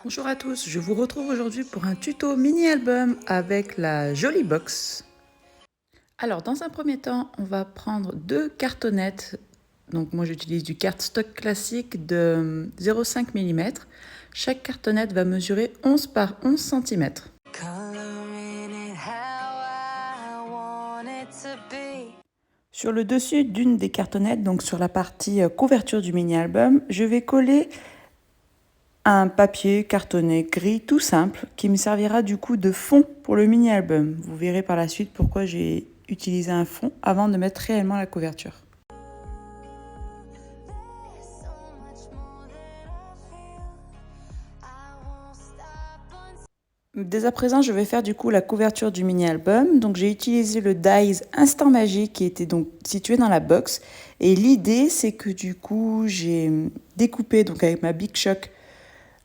Bonjour à tous, je vous retrouve aujourd'hui pour un tuto mini-album avec la jolie box. Alors dans un premier temps, on va prendre deux cartonnettes. Donc moi j'utilise du cardstock classique de 0,5 mm. Chaque cartonnette va mesurer 11 par 11 cm. Sur le dessus d'une des cartonnettes, donc sur la partie couverture du mini-album, je vais coller un papier cartonné gris tout simple qui me servira du coup de fond pour le mini-album. Vous verrez par la suite pourquoi j'ai utilisé un fond avant de mettre réellement la couverture. Dès à présent, je vais faire du coup la couverture du mini-album. Donc j'ai utilisé le Dies Instant Magique qui était donc situé dans la box. Et l'idée, c'est que du coup, j'ai découpé donc avec ma Big Shock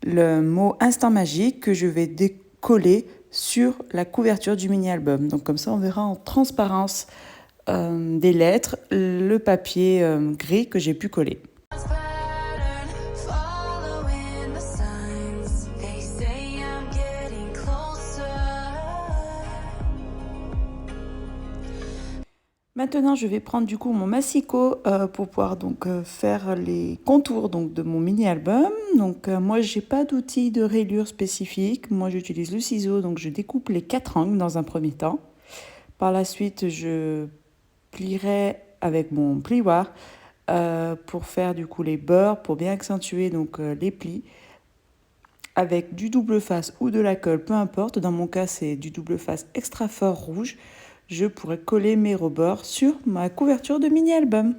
le mot Instant Magique que je vais décoller sur la couverture du mini-album. Donc comme ça, on verra en transparence des lettres le papier gris que j'ai pu coller. Maintenant, je vais prendre du coup mon massicot pour pouvoir donc faire les contours donc de mon mini-album. Donc moi, j'ai pas d'outil de rayure spécifique. Moi, j'utilise le ciseau, donc je découpe les 4 angles dans un premier temps. Par la suite, je plierai avec mon plioir pour faire du coup les bords, pour bien accentuer donc les plis. Avec du double face ou de la colle, peu importe. Dans mon cas, c'est du double face extra fort rouge. Je pourrais coller mes rebords sur ma couverture de mini-album.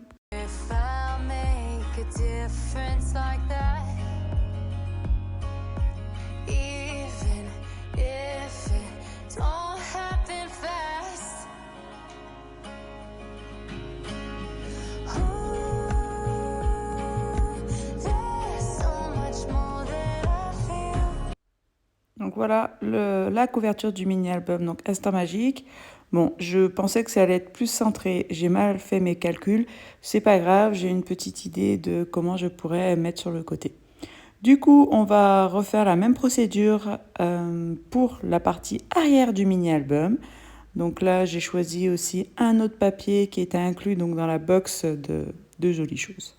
Donc voilà la couverture du mini-album, donc Instant Magique. Bon, je pensais que ça allait être plus centré. J'ai mal fait mes calculs. C'est pas grave, j'ai une petite idée de comment je pourrais mettre sur le côté. Du coup, on va refaire la même procédure pour la partie arrière du mini-album. Donc là, j'ai choisi aussi un autre papier qui était inclus donc dans la box de Jolies Choses.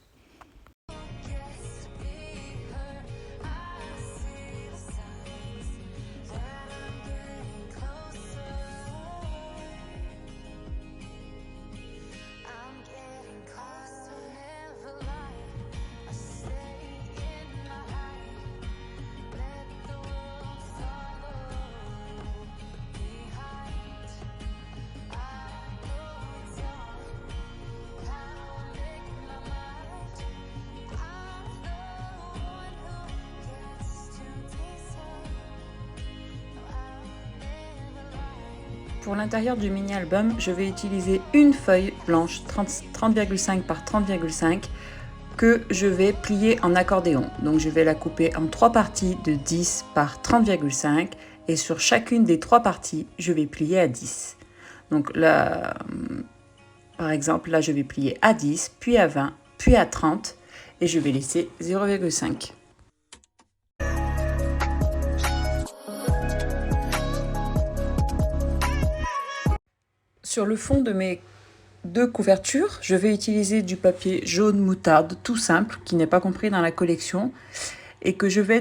Pour l'intérieur du mini-album, je vais utiliser une feuille blanche 30,5 par 30,5 que je vais plier en accordéon. Donc je vais la couper en 3 parties de 10 par 30,5 et sur chacune des 3 parties, je vais plier à 10. Donc là, par exemple, là je vais plier à 10, puis à 20, puis à 30 et je vais laisser 0,5. Sur le fond de mes deux couvertures, je vais utiliser du papier jaune moutarde tout simple qui n'est pas compris dans la collection et que je vais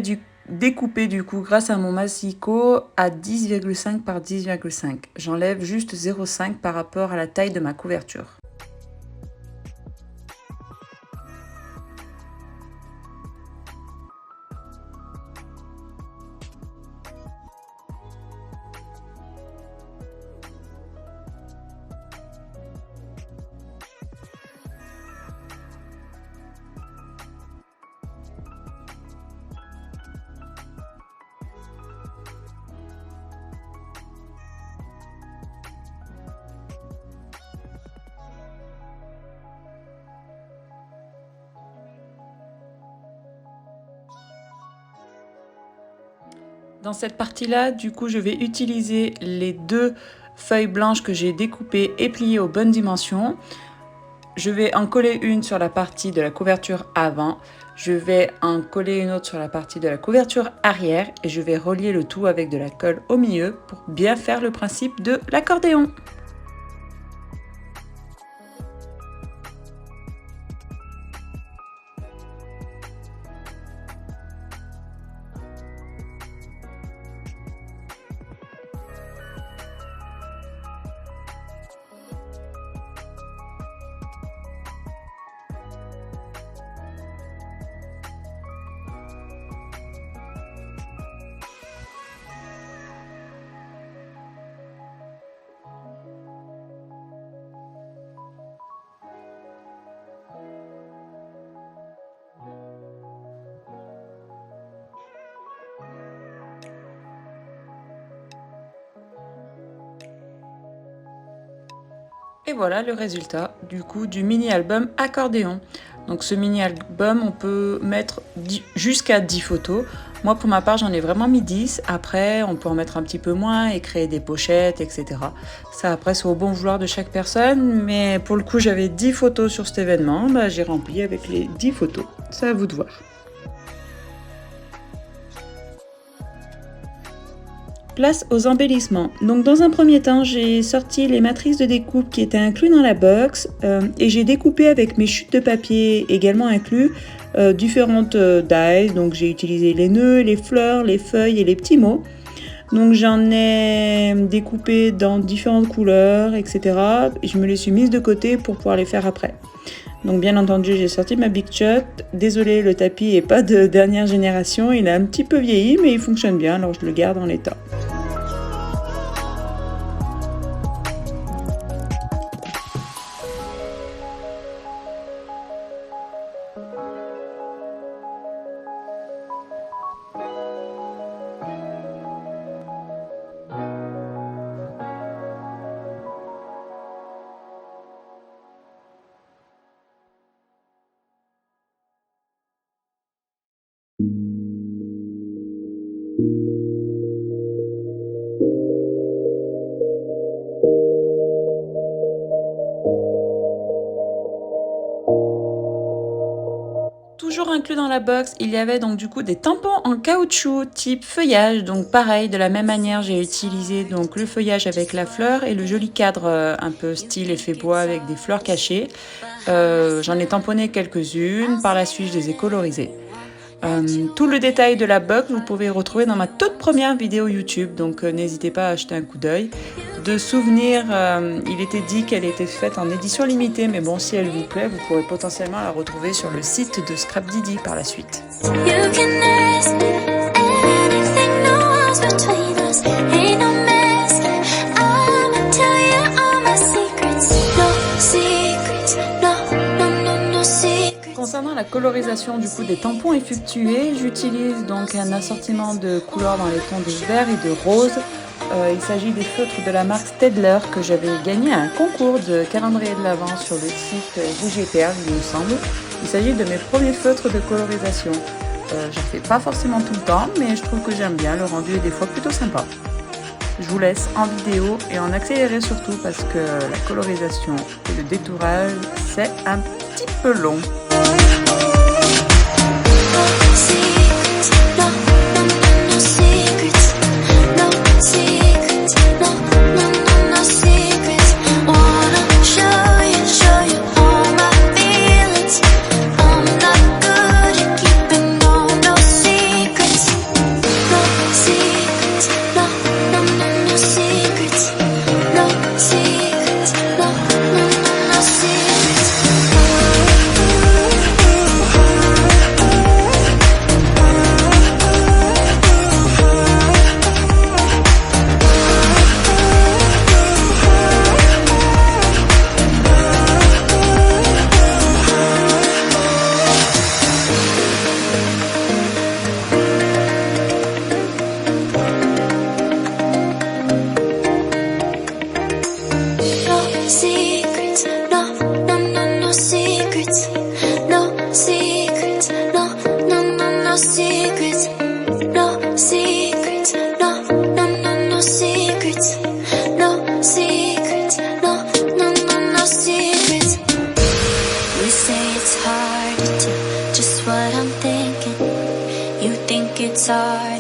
découper du coup grâce à mon massicot à 10,5 par 10,5. J'enlève juste 0,5 par rapport à la taille de ma couverture. Dans cette partie-là, du coup, je vais utiliser les deux feuilles blanches que j'ai découpées et pliées aux bonnes dimensions. Je vais en coller une sur la partie de la couverture avant, je vais en coller une autre sur la partie de la couverture arrière et je vais relier le tout avec de la colle au milieu pour bien faire le principe de l'accordéon. Et voilà le résultat du coup du mini-album accordéon. Donc ce mini-album, on peut mettre jusqu'à 10 photos. Moi pour ma part j'en ai vraiment mis 10. Après on peut en mettre un petit peu moins et créer des pochettes, etc. Ça après c'est au bon vouloir de chaque personne. Mais pour le coup j'avais 10 photos sur cet événement. Bah, j'ai rempli avec les 10 photos. C'est à vous de voir. Place aux embellissements. Donc dans un premier temps, j'ai sorti les matrices de découpe qui étaient incluses dans la box et j'ai découpé avec mes chutes de papier également inclus différentes dies. Donc j'ai utilisé les nœuds, les fleurs, les feuilles et les petits mots. Donc j'en ai découpé dans différentes couleurs, etc. Et je me les suis mises de côté pour pouvoir les faire après. Donc bien entendu, j'ai sorti ma Big Shot. Désolée, le tapis n'est pas de dernière génération. Il a un petit peu vieilli, mais il fonctionne bien, alors je le garde en l'état. Toujours inclus dans la box, il y avait donc du coup des tampons en caoutchouc type feuillage. Donc pareil, de la même manière, j'ai utilisé donc le feuillage avec la fleur et le joli cadre un peu style effet bois avec des fleurs cachées. J'en ai tamponné quelques-unes, par la suite je les ai colorisées. Tout le détail de la box, vous pouvez retrouver dans ma toute première vidéo YouTube, donc n'hésitez pas à jeter un coup d'œil. De souvenir, il était dit qu'elle était faite en édition limitée, mais bon, si elle vous plaît, vous pourrez potentiellement la retrouver sur le site de Scrapdiddy par la suite. Concernant la colorisation du coup des tampons effectués, j'utilise donc un assortiment de couleurs dans les tons de vert et de rose. Il s'agit des feutres de la marque Staedtler que j'avais gagné à un concours de calendrier de l'Avent sur le site VGPR, il me semble. Il s'agit de mes premiers feutres de colorisation. J'en fais pas forcément tout le temps, mais je trouve que j'aime bien, le rendu est des fois plutôt sympa. Je vous laisse en vidéo et en accéléré surtout parce que la colorisation et le détourage, c'est un petit peu long.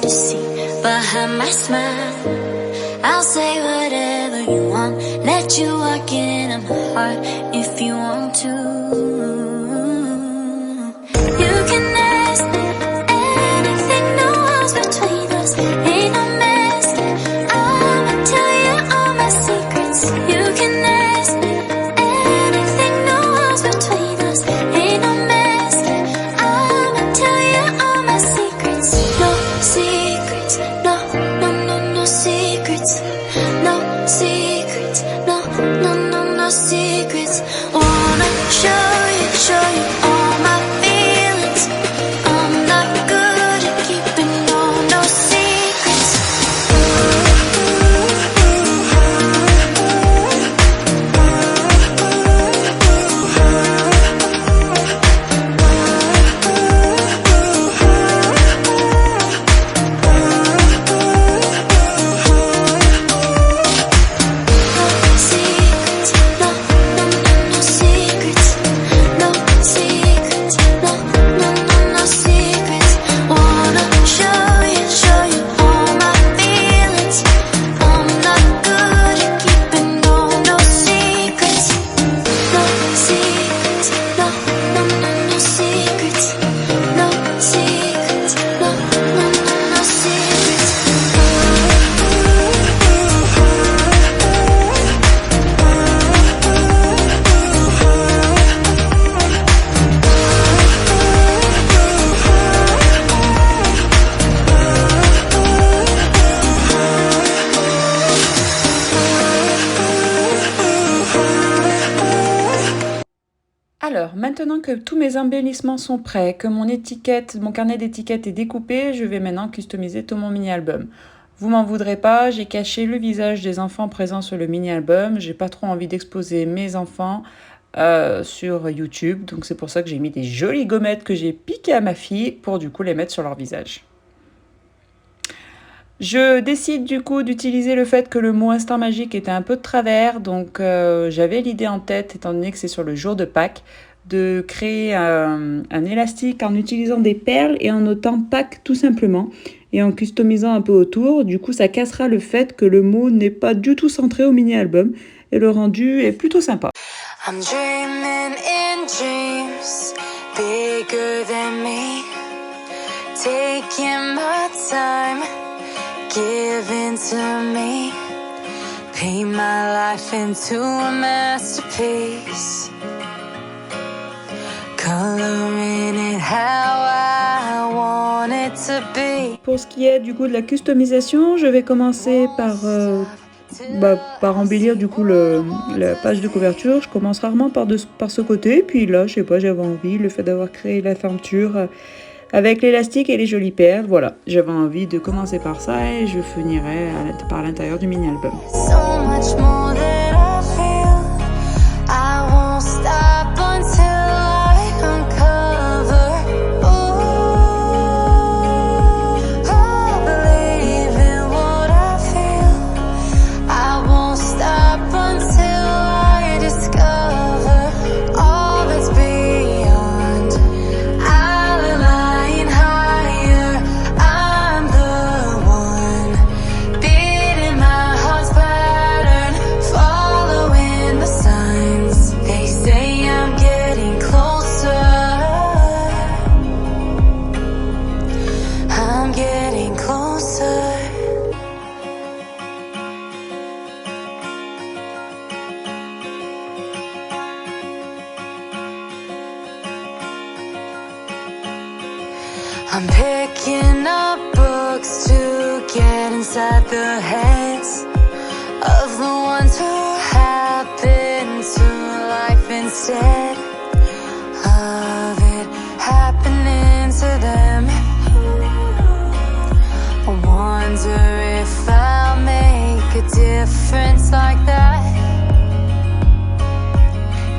you see behind my smile. I'll say whatever you want, let you walk into my heart if you want to. You can ask me anything, no walls between us, ain't no mess. I'ma tell you all my secrets. You can ask me anything, no walls between us, ain't no mess. I'ma tell you all my secrets. No secrets, no, no, no, no secrets. No secrets, no, no, no, no secrets. Wanna show you all my feelings. I'm not good at keeping no secrets. Alors, maintenant que tous mes embellissements sont prêts, que mon étiquette, mon carnet d'étiquettes est découpé, je vais maintenant customiser tout mon mini-album. Vous m'en voudrez pas, j'ai caché le visage des enfants présents sur le mini-album. J'ai pas trop envie d'exposer mes enfants sur YouTube, donc c'est pour ça que j'ai mis des jolies gommettes que j'ai piquées à ma fille pour du coup les mettre sur leur visage. Je décide du coup d'utiliser le fait que le mot instant magique était un peu de travers, donc j'avais l'idée en tête, étant donné que c'est sur le jour de Pâques, de créer un élastique en utilisant des perles et en notant Pâques tout simplement, et en customisant un peu autour. Du coup, ça cassera le fait que le mot n'est pas du tout centré au mini-album, et le rendu est plutôt sympa. I'm dreaming in dreams bigger than me, taking my time, giving to me, paint my life into a masterpiece, coloring it how I want it to be. Pour ce qui est du coup de la customisation, je vais commencer par embellir du coup la page de couverture. Je commence rarement par ce côté, puis là, je sais pas, j'avais envie, le fait d'avoir créé la fermeture avec l'élastique et les jolies perles, voilà, j'avais envie de commencer par ça et je finirai par l'intérieur du mini-album. So much more that I feel, I won't stop until I uncover. Ooh, I believe in what I feel, I won't stop until I discover all that's beyond. I'll align higher, I'm the one, beating my heart's pattern, following the signs. They say I'm getting closer, I'm getting closer. I'm picking up books to get inside the heads of the ones who happen to life instead of it happening to them. I wonder if I'll make a difference like that,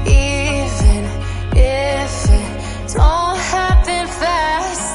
even if it don't happen fast.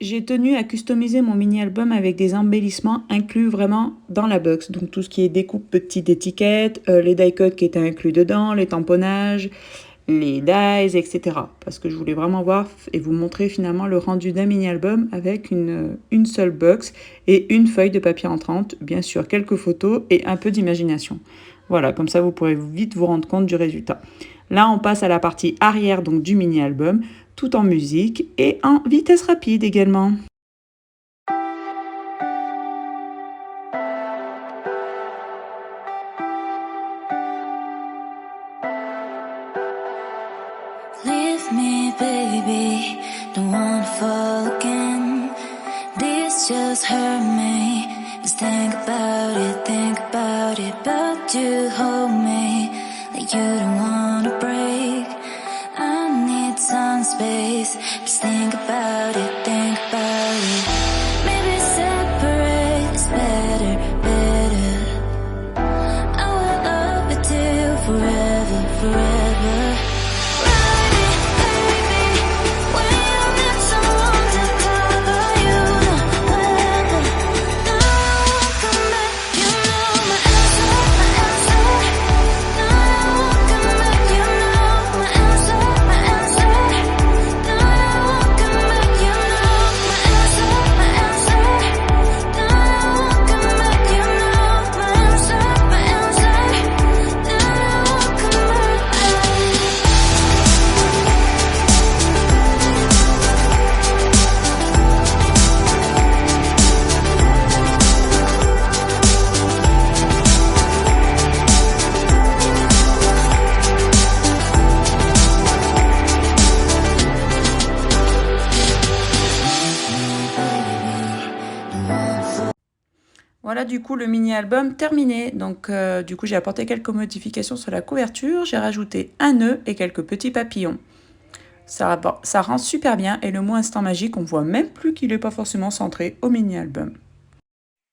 j'ai tenu à customiser mon mini-album avec des embellissements inclus vraiment dans la box. Donc tout ce qui est découpe petite étiquette, les die cuts qui étaient inclus dedans, les tamponnages, les dies, etc. Parce que je voulais vraiment voir et vous montrer finalement le rendu d'un mini-album avec une seule box et une feuille de papier entrante, bien sûr quelques photos et un peu d'imagination. Voilà, comme ça vous pourrez vite vous rendre compte du résultat. Là, on passe à la partie arrière donc du mini-album, tout en musique et en vitesse rapide également. Leave me, baby, don't wanna fall again. This just hurt me. Just think about it, but you hold me like you don't wanna break. I need some space. Just think about it, think about it. Maybe separate is better, better. I will love you till forever, forever. Voilà du coup le mini-album terminé. Donc du coup j'ai apporté quelques modifications sur la couverture. J'ai rajouté un nœud et quelques petits papillons. Ça rend super bien et le mot instant magique, on voit même plus qu'il n'est pas forcément centré au mini-album.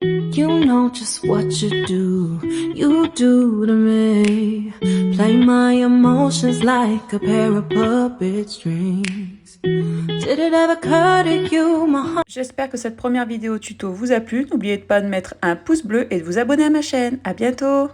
You know just what you do to me. Play my emotions like a pair of puppet strings. Did it ever occur to you, my heart? J'espère que cette première vidéo tuto vous a plu. N'oubliez pas de mettre un pouce bleu et de vous abonner à ma chaîne. À bientôt!